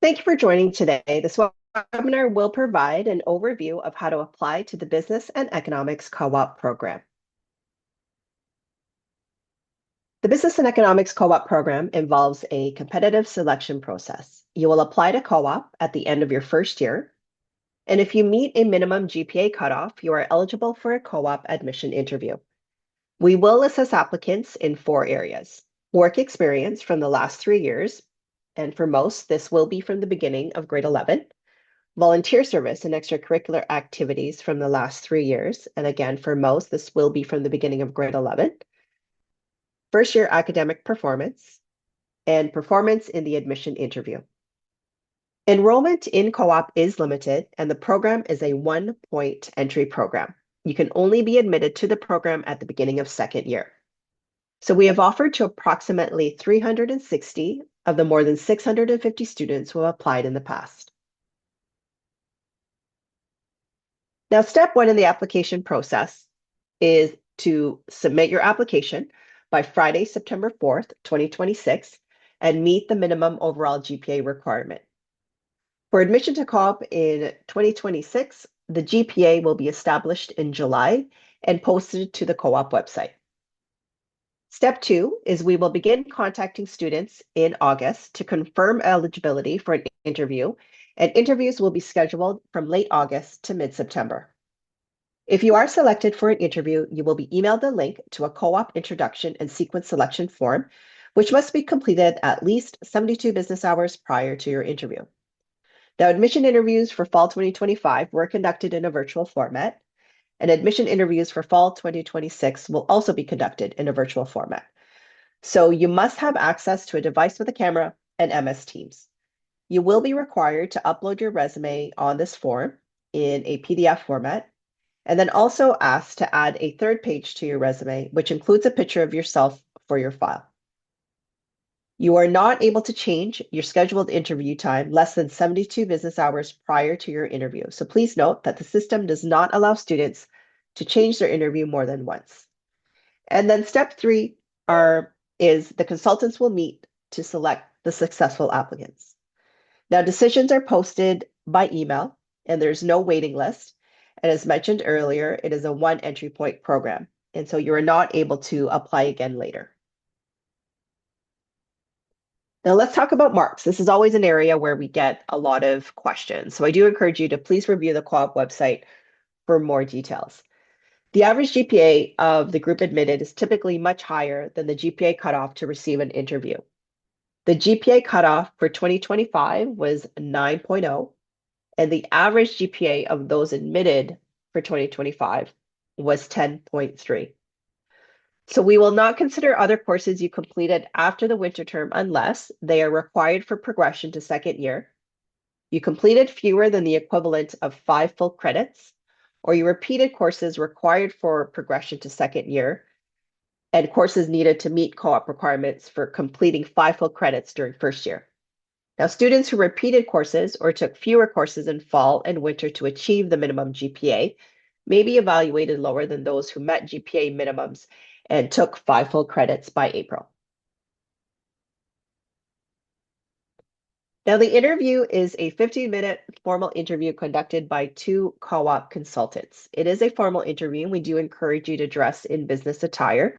Thank you for joining today. This webinar will provide an overview of how to apply to the Business and Economics Co-op program. The Business and Economics Co-op program involves a competitive selection process. You will apply to co-op at the end of your first year, and if you meet a minimum GPA cutoff, you are eligible for a co-op admission interview. We will assess applicants in 4 areas: work experience from the last 3 years, and for most, this will be from the beginning of grade 11. Volunteer service and extracurricular activities from the last 3 years. And again, for most, this will be from the beginning of grade 11. First year academic performance and performance in the admission interview. Enrollment in co-op is limited, and the program is a 1-point entry program. You can only be admitted to the program at the beginning of second year. So we have offered to approximately 360 of the more than 650 students who have applied in the past. Now, step 1 in the application process is to submit your application by Friday, September 4th, 2026, and meet the minimum overall GPA requirement. For admission to co-op in 2026, the GPA will be established in July and posted to the co-op website. Step 2 is we will begin contacting students in August to confirm eligibility for an interview, and interviews will be scheduled from late August to mid-September. If you are selected for an interview, you will be emailed a link to a co-op introduction and sequence selection form, which must be completed at least 72 business hours prior to your interview. Now, admission interviews for fall 2025 were conducted in a virtual format, and admission interviews for fall 2026 will also be conducted in a virtual format. So you must have access to a device with a camera and MS Teams. You will be required to upload your resume on this form in a PDF format, and then also asked to add a third page to your resume, which includes a picture of yourself for your file. You are not able to change your scheduled interview time less than 72 business hours prior to your interview. So please note that the system does not allow students to change their interview more than once. And then step 3 is the consultants will meet to select the successful applicants. Now, decisions are posted by email, and there's no waiting list. And as mentioned earlier, it is a 1 entry point program. And so you are not able to apply again later. Now let's talk about marks. This is always an area where we get a lot of questions. So I do encourage you to please review the co-op website for more details. The average GPA of the group admitted is typically much higher than the GPA cutoff to receive an interview. The GPA cutoff for 2025 was 9.0. And the average GPA of those admitted for 2025 was 10.3. So we will not consider other courses you completed after the winter term unless they are required for progression to second year, you completed fewer than the equivalent of 5 full credits, or you repeated courses required for progression to second year, and courses needed to meet co-op requirements for completing 5 full credits during first year. Now, students who repeated courses or took fewer courses in fall and winter to achieve the minimum GPA may be evaluated lower than those who met GPA minimums and took 5 full credits by April. Now, the interview is a 15-minute formal interview conducted by 2 co-op consultants. It is a formal interview, and we do encourage you to dress in business attire.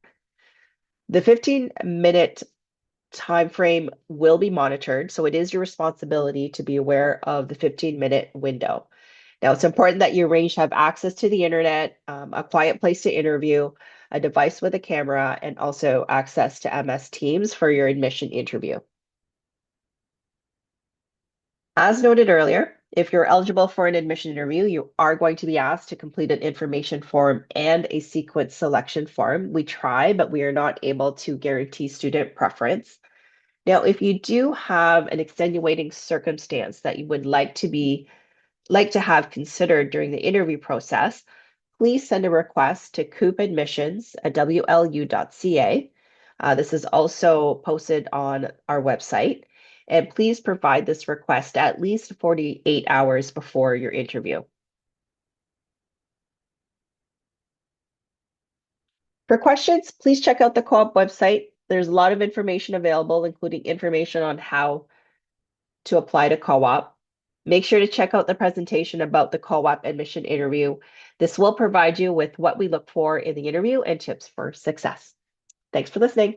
The 15-minute time frame will be monitored, so it is your responsibility to be aware of the 15-minute window. Now, it's important that you arrange to have access to the internet, a quiet place to interview, a device with a camera, and also access to MS Teams for your admission interview. As noted earlier, if you're eligible for an admission interview, you are going to be asked to complete an information form and a sequence selection form. We try, but we are not able to guarantee student preference. Now, if you do have an extenuating circumstance that you would like to have considered during the interview process, please send a request to coopadmissions@wlu.ca. This is also posted on our website. And please provide this request at least 48 hours before your interview. For questions, please check out the co-op website. There's a lot of information available, including information on how to apply to co-op. Make sure to check out the presentation about the co-op admission interview. This will provide you with what we look for in the interview and tips for success. Thanks for listening.